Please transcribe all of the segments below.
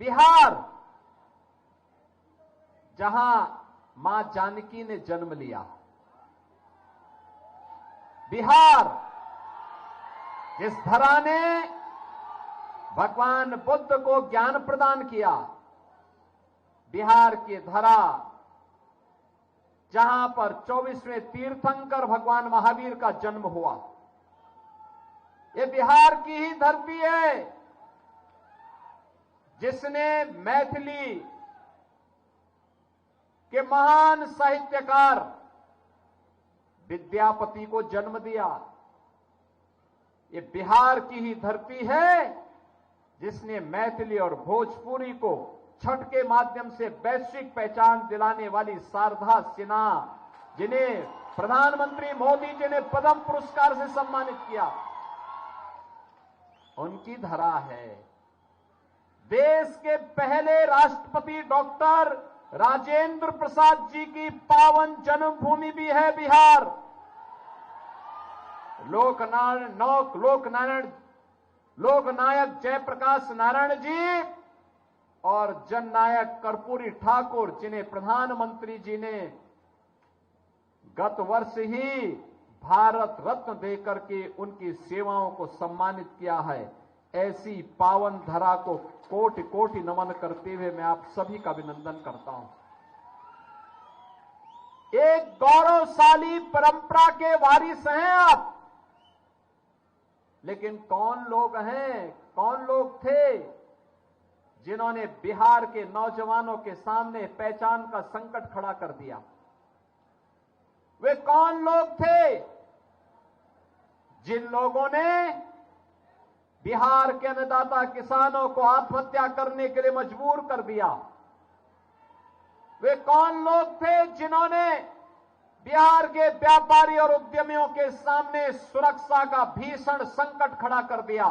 बिहार, जहां मां जानकी ने जन्म लिया, बिहार जिस धरा ने भगवान बुद्ध को ज्ञान प्रदान किया, बिहार की धरा जहां पर 24वें तीर्थंकर भगवान महावीर का जन्म हुआ, ये बिहार की ही धरती है जिसने मैथिली के महान साहित्यकार विद्यापति को जन्म दिया। ये बिहार की ही धरती है जिसने मैथिली और भोजपुरी को छठ के माध्यम से वैश्विक पहचान दिलाने वाली शारदा सिन्हा, जिन्हें प्रधानमंत्री मोदी जी ने पद्म पुरस्कार से सम्मानित किया, उनकी धरा है। देश के पहले राष्ट्रपति डॉक्टर राजेंद्र प्रसाद जी की पावन जन्मभूमि भी है बिहार। लोकनायक जयप्रकाश नारायण जी और जननायक कर्पूरी ठाकुर, जिन्हें प्रधानमंत्री जी ने गत वर्ष ही भारत रत्न देकर के उनकी सेवाओं को सम्मानित किया है, ऐसी पावन धरा को कोटि कोटि नमन करते हुए मैं आप सभी का अभिनंदन करता हूं। एक गौरवशाली परंपरा के वारिस हैं आप, लेकिन कौन लोग हैं, कौन लोग थे जिन्होंने बिहार के नौजवानों के सामने पहचान का संकट खड़ा कर दिया? वे कौन लोग थे जिन लोगों ने बिहार के अन्नदाता किसानों को आत्महत्या करने के लिए मजबूर कर दिया? वे कौन लोग थे जिन्होंने बिहार के व्यापारी और उद्यमियों के सामने सुरक्षा का भीषण संकट खड़ा कर दिया?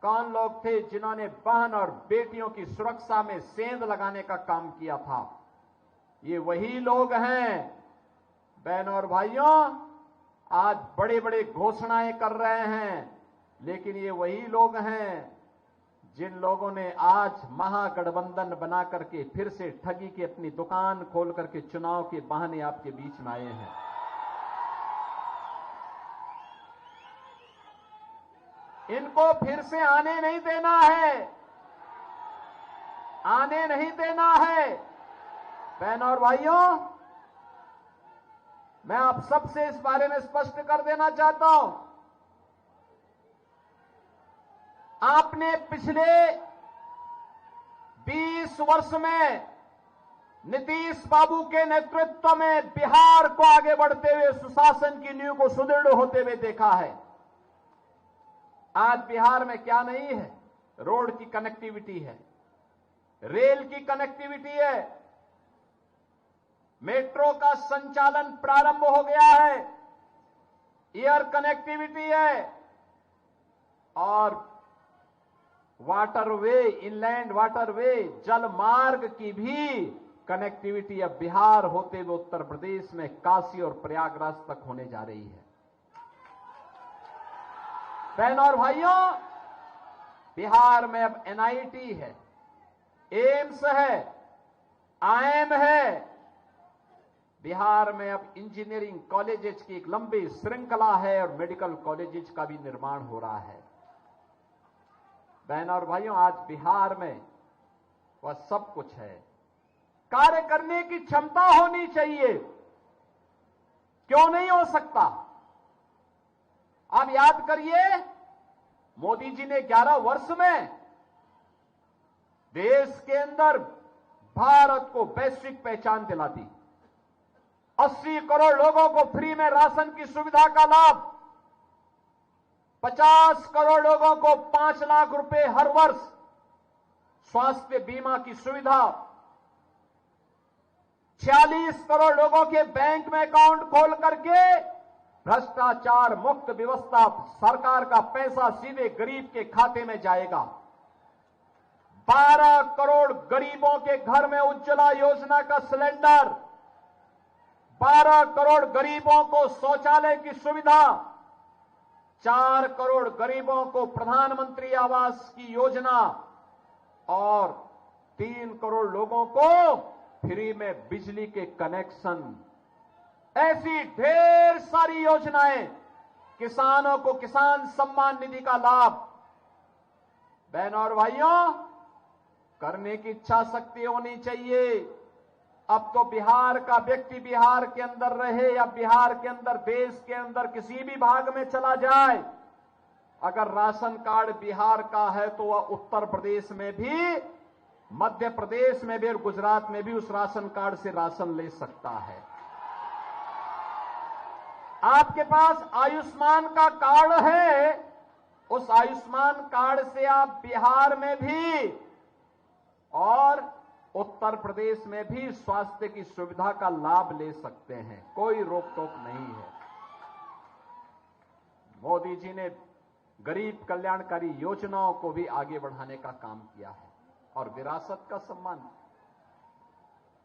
कौन लोग थे जिन्होंने बहन और बेटियों की सुरक्षा में सेंध लगाने का काम किया था? ये वही लोग हैं। बहनों और भाइयों, आज बड़े बड़े घोषणाएं कर रहे हैं, लेकिन ये वही लोग हैं जिन लोगों ने आज महागठबंधन बना करके फिर से ठगी की अपनी दुकान खोल करके चुनाव के बहाने आपके बीच में आए हैं। इनको फिर से आने नहीं देना है, आने नहीं देना है। बहनों और भाइयों, मैं आप सबसे इस बारे में स्पष्ट कर देना चाहता हूं, आपने पिछले 20 वर्ष में नीतीश बाबू के नेतृत्व में बिहार को आगे बढ़ते हुए सुशासन की नींव को सुदृढ़ होते हुए देखा है। आज बिहार में क्या नहीं है? रोड की कनेक्टिविटी है, रेल की कनेक्टिविटी है, मेट्रो का संचालन प्रारंभ हो गया है, एयर कनेक्टिविटी है, और वाटरवे, इनलैंड वाटरवे, जल मार्ग की भी कनेक्टिविटी अब बिहार होते हुए उत्तर प्रदेश में काशी और प्रयागराज तक होने जा रही है। बहनों और भाइयों, बिहार में अब एनआईटी है, एम्स है, आईएम है। बिहार में अब इंजीनियरिंग कॉलेजेस की एक लंबी श्रृंखला है और मेडिकल कॉलेजेस का भी निर्माण हो रहा है। बहनों और भाइयों, आज बिहार में वह सब कुछ है। कार्य करने की क्षमता होनी चाहिए, क्यों नहीं हो सकता? आप याद करिए, मोदी जी ने 11 वर्ष में देश के अंदर भारत को वैश्विक पहचान दिला दी। 80 करोड़ लोगों को फ्री में राशन की सुविधा का लाभ, 50 करोड़ लोगों को 5 लाख रुपए हर वर्ष स्वास्थ्य बीमा की सुविधा, 46 करोड़ लोगों के बैंक में अकाउंट खोल करके भ्रष्टाचार मुक्त व्यवस्था, सरकार का पैसा सीधे गरीब के खाते में जाएगा। 12 करोड़ गरीबों के घर में उज्ज्वला योजना का सिलेंडर, 12 करोड़ गरीबों को शौचालय की सुविधा, 4 करोड़ गरीबों को प्रधानमंत्री आवास की योजना, और 3 करोड़ लोगों को फ्री में बिजली के कनेक्शन, ऐसी ढेर सारी योजनाएं, किसानों को किसान सम्मान निधि का लाभ। बहनों और भाइयों, करने की इच्छा शक्ति होनी चाहिए। अब तो बिहार का व्यक्ति बिहार के अंदर रहे या बिहार के अंदर, देश के अंदर किसी भी भाग में चला जाए, अगर राशन कार्ड बिहार का है तो वह उत्तर प्रदेश में भी, मध्य प्रदेश में भी और गुजरात में भी उस राशन कार्ड से राशन ले सकता है। आपके पास आयुष्मान का कार्ड है, उस आयुष्मान कार्ड से आप बिहार में भी और उत्तर प्रदेश में भी स्वास्थ्य की सुविधा का लाभ ले सकते हैं, कोई रोक टोक नहीं है। मोदी जी ने गरीब कल्याणकारी योजनाओं को भी आगे बढ़ाने का काम किया है और विरासत का सम्मान।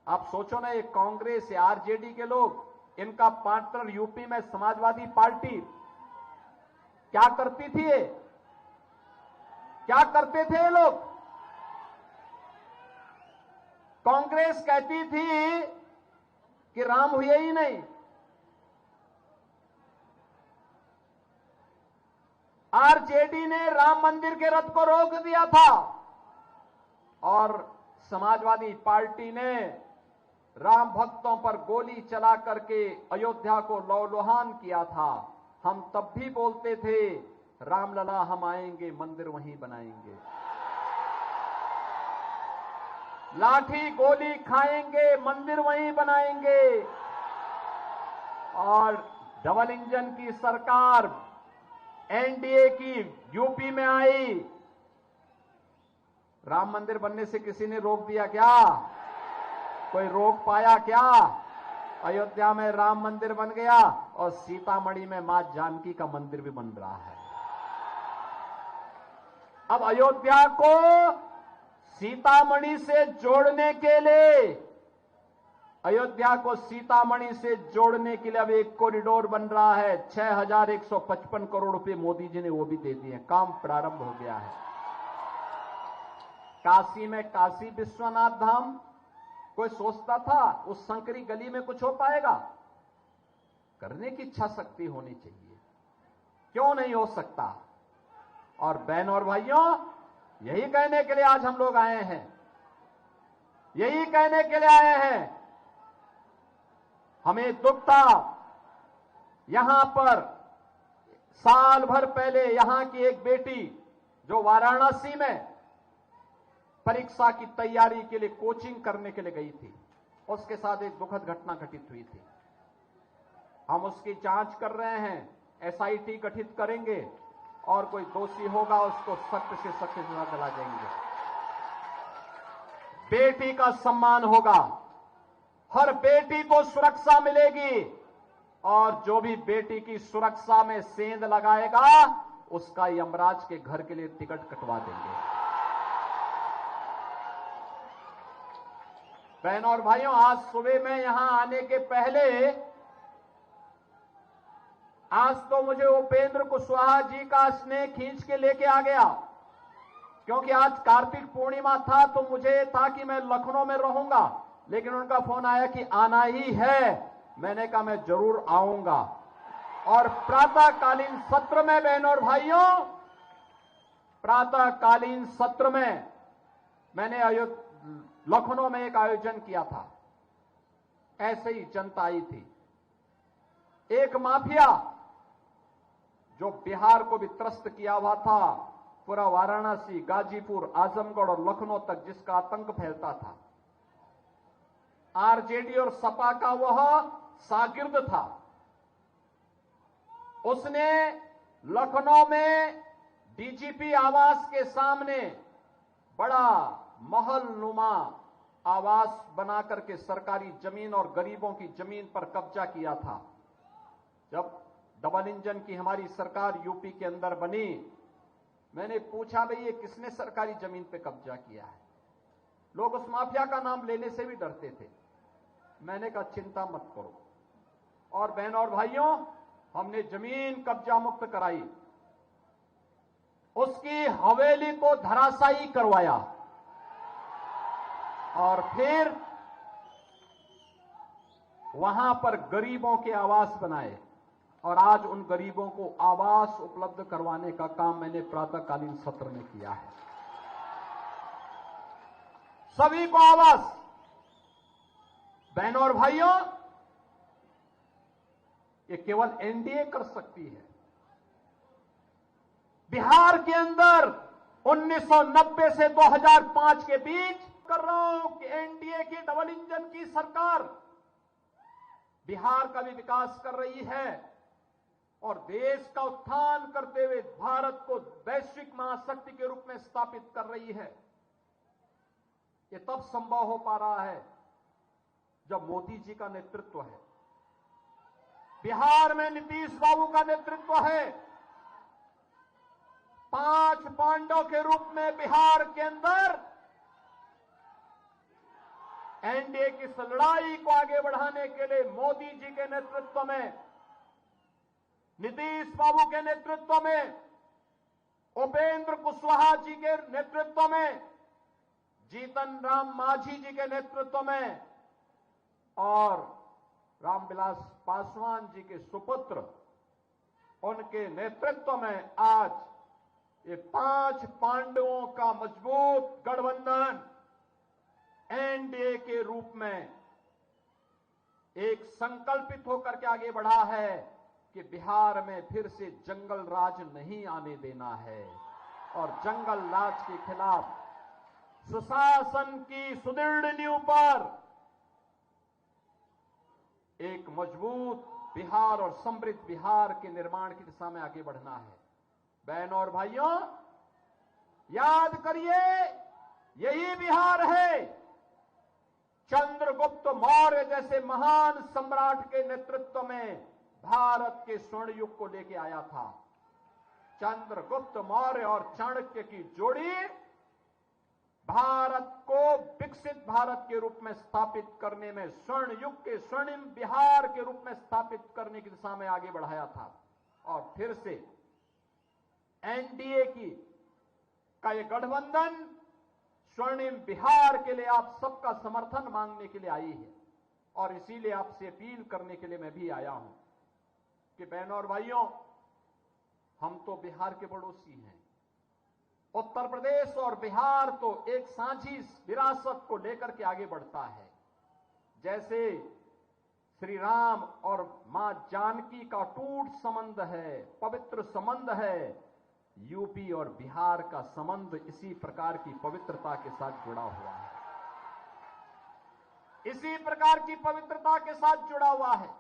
आप सोचो ना, ये कांग्रेस या आरजेडी के लोग, इनका पार्टनर यूपी में समाजवादी पार्टी क्या करती थी? क्या करते थे ये लोग? कांग्रेस कहती थी कि राम हुए ही नहीं, आरजेडी ने राम मंदिर के रथ को रोक दिया था और समाजवादी पार्टी ने राम भक्तों पर गोली चला करके अयोध्या को लौलुहान किया था। हम तब भी बोलते थे, रामलला हम आएंगे, मंदिर वहीं बनाएंगे, लाठी गोली खाएंगे, मंदिर वहीं बनाएंगे। और डबल इंजन की सरकार एनडीए की यूपी में आई, राम मंदिर बनने से किसी ने रोक दिया क्या? कोई रोक पाया क्या? अयोध्या में राम मंदिर बन गया और सीतामढ़ी में मां जानकी का मंदिर भी बन रहा है। अब अयोध्या को सीतामढ़ी से जोड़ने के लिए, अयोध्या को सीतामढ़ी से जोड़ने के लिए अब एक कॉरिडोर बन रहा है। 6155 करोड़ रुपए मोदी जी ने वो भी दे दिए, काम प्रारंभ हो गया है। काशी में काशी विश्वनाथ धाम, कोई सोचता था उस संकरी गली में कुछ हो पाएगा? करने की इच्छा शक्ति होनी चाहिए, क्यों नहीं हो सकता? और बहनों और भाइयों, यही कहने के लिए आज हम लोग आए हैं, यही कहने के लिए आए हैं। हमें दुख था, यहां पर साल भर पहले यहां की एक बेटी जो वाराणसी में परीक्षा की तैयारी के लिए कोचिंग करने के लिए गई थी, उसके साथ एक दुखद घटना घटित हुई थी। हम उसकी जांच कर रहे हैं, एसआईटी गठित करेंगे और कोई दोषी होगा उसको सख्त से सख्त सजा दिला देंगे। बेटी का सम्मान होगा, हर बेटी को सुरक्षा मिलेगी और जो भी बेटी की सुरक्षा में सेंध लगाएगा उसका यमराज के घर के लिए टिकट कटवा देंगे। बहनों और भाइयों, आज सुबह में यहां आने के पहले, आज तो मुझे उपेंद्र कुशवाहा जी का स्नेह खींच के लेके आ गया, क्योंकि आज कार्तिक पूर्णिमा था तो मुझे था कि मैं लखनऊ में रहूंगा, लेकिन उनका फोन आया कि आना ही है। मैंने कहा मैं जरूर आऊंगा। और प्रातःकालीन सत्र में, बहनों और भाइयों, प्रातःकालीन सत्र में मैंने लखनऊ में एक आयोजन किया था। ऐसे ही जनता आई थी। एक माफिया जो बिहार को भी त्रस्त किया हुआ था, पूरा वाराणसी, गाजीपुर, आजमगढ़ और लखनऊ तक जिसका आतंक फैलता था, आरजेडी और सपा का वह शागिर्द था। उसने लखनऊ में डीजीपी आवास के सामने बड़ा महल नुमा आवास बनाकर के सरकारी जमीन और गरीबों की जमीन पर कब्जा किया था। जब डबल इंजन की हमारी सरकार यूपी के अंदर बनी, मैंने पूछा भाई ये किसने सरकारी जमीन पे कब्जा किया है? लोग उस माफिया का नाम लेने से भी डरते थे। मैंने कहा चिंता मत करो। और बहनों और भाइयों, हमने जमीन कब्जा मुक्त कराई, उसकी हवेली को धराशायी करवाया, और फिर वहां पर गरीबों के आवास बनाए और आज उन गरीबों को आवास उपलब्ध करवाने का काम मैंने प्रातःकालीन सत्र में किया है। सभी को आवास। बहनों और भाइयों, ये केवल एनडीए कर सकती है। बिहार के अंदर 1990 से 2005 के बीच कर रहा हूं कि एनडीए की डबल इंजन की सरकार बिहार का भी विकास कर रही है और देश का उत्थान करते हुए भारत को वैश्विक महाशक्ति के रूप में स्थापित कर रही है। ये तब संभव हो पा रहा है जब मोदी जी का नेतृत्व है, बिहार में नीतीश बाबू का नेतृत्व है। 5 पांडवों के रूप में बिहार के अंदर एनडीए की इस लड़ाई को आगे बढ़ाने के लिए मोदी जी के नेतृत्व में, नीतीश बाबू के नेतृत्व में, उपेंद्र कुशवाहा जी के नेतृत्व में, जीतन राम मांझी जी के नेतृत्व में और रामविलास पासवान जी के सुपुत्र उनके नेतृत्व में आज ये 5 पांडवों का मजबूत गठबंधन एनडीए के रूप में एक संकल्पित होकर के आगे बढ़ा है कि बिहार में फिर से जंगल राज नहीं आने देना है और जंगल राज के खिलाफ सुशासन की सुदृढ़ नींव पर एक मजबूत बिहार और समृद्ध बिहार के निर्माण की दिशा में आगे बढ़ना है। बहनों और भाइयों, याद करिए, यही बिहार है चंद्रगुप्त मौर्य जैसे महान सम्राट के नेतृत्व में भारत के स्वर्ण युग को लेके आया था। चंद्रगुप्त मौर्य और चाणक्य की जोड़ी भारत को विकसित भारत के रूप में स्थापित करने में, स्वर्ण युग के स्वर्णिम बिहार के रूप में स्थापित करने की दिशा में आगे बढ़ाया था। और फिर से एनडीए का ये गठबंधन स्वर्णिम बिहार के लिए आप सबका समर्थन मांगने के लिए आई है और इसीलिए आपसे अपील करने के लिए मैं भी आया हूं कि बहनों और भाइयों, हम तो बिहार के पड़ोसी हैं। उत्तर प्रदेश और बिहार तो एक साझी विरासत को लेकर के आगे बढ़ता है। जैसे श्री राम और मां जानकी का अटूट संबंध है, पवित्र संबंध है, यूपी और बिहार का संबंध इसी प्रकार की पवित्रता के साथ जुड़ा हुआ है। इसी प्रकार की पवित्रता के साथ जुड़ा हुआ है।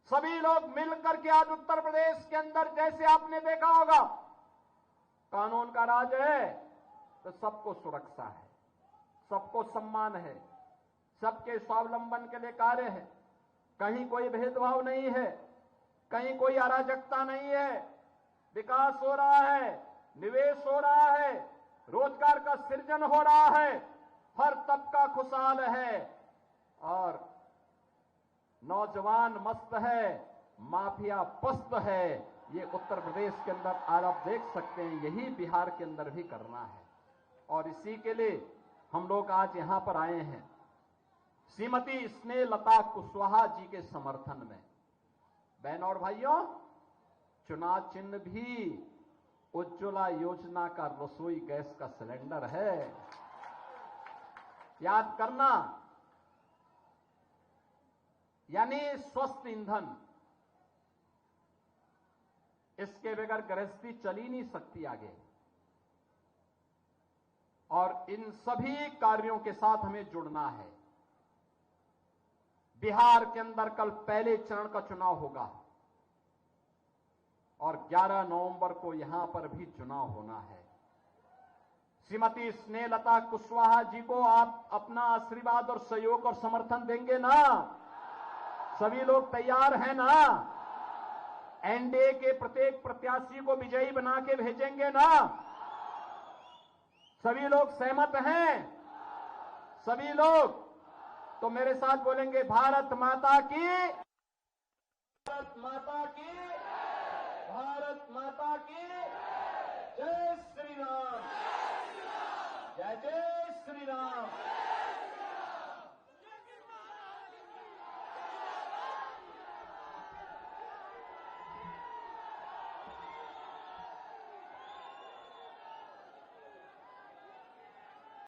सभी लोग मिलकर के आज उत्तर प्रदेश के अंदर, जैसे आपने देखा होगा, कानून का राज है तो सबको सुरक्षा है, सबको सम्मान है, सबके स्वावलंबन के लिए कार्य है, कहीं कोई भेदभाव नहीं है, कहीं कोई अराजकता नहीं है, विकास हो रहा है, निवेश हो रहा है, रोजगार का सृजन हो रहा है, हर तबका खुशहाल है और नौजवान मस्त है, माफिया पस्त है। ये उत्तर प्रदेश के अंदर आज आप देख सकते हैं, यही बिहार के अंदर भी करना है और इसी के लिए हम लोग आज यहां पर आए हैं श्रीमती स्नेहलता कुशवाहा जी के समर्थन में। बहनों और भाइयों, चुनाव चिन्ह भी उज्ज्वला योजना का रसोई गैस का सिलेंडर है, याद करना, यानी स्वस्थ ईंधन। इसके बगैर गृहस्थी चल ही नहीं सकती आगे और इन सभी कार्यों के साथ हमें जुड़ना है। बिहार के अंदर कल पहले चरण का चुनाव होगा और 11 नवंबर को यहां पर भी चुनाव होना है। श्रीमती स्नेहलता कुशवाहा जी को आप अपना आशीर्वाद और सहयोग और समर्थन देंगे ना? सभी लोग तैयार हैं ना? एनडीए के प्रत्येक प्रत्याशी को विजयी बना के भेजेंगे ना? सभी लोग सहमत हैं? सभी लोग तो मेरे साथ बोलेंगे, भारत माता की, भारत माता की, भारत माता की जय श्री राम।